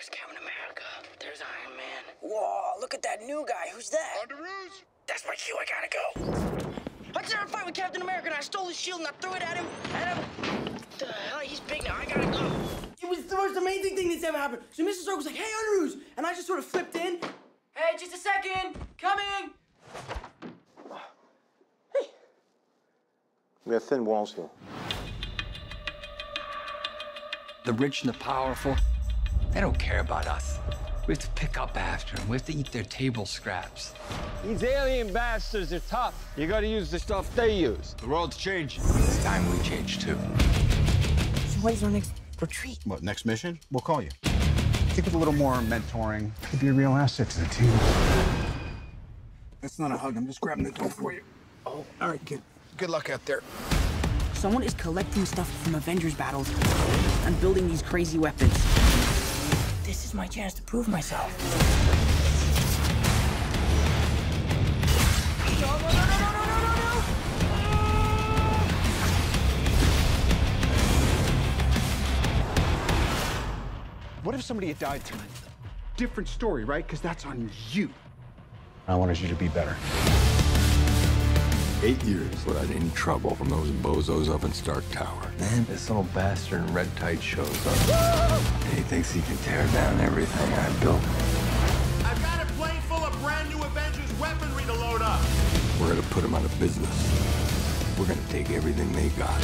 There's Captain America. There's Iron Man. Whoa, look at that new guy. Who's that? Underoos? That's my cue. I gotta go. I was in a fight with Captain America and I stole his shield and I threw it at him. What the hell? He's big now. I gotta go. It was the most amazing thing that's ever happened. So Mr. Stark was like, hey, Underoos. And I just sort of flipped in. Hey, just a second. Coming. Hey. We have thin walls here. The rich and the powerful, they don't care about us. We have to pick up after them. We have to eat their table scraps. These alien bastards are tough. You gotta use the stuff they use. The world's changing. It's time we change, too. So when's our next retreat? What, next mission? We'll call you. I think with a little more mentoring, could be a real asset to the team. That's not a hug. I'm just grabbing the door for you. Oh, all right, kid. Good luck out there. Someone is collecting stuff from Avengers battles and building these crazy weapons. This is my chance to prove myself. No! What if somebody had died tonight? Different story, right? Because that's on you. I wanted you to be better. 8 years without any trouble from those bozos up in Stark Tower. Then this little bastard in red tights shows up. And he thinks he can tear down everything I built. I've got a plane full of brand new Avengers weaponry to load up. We're gonna put him out of business. We're gonna take everything they got.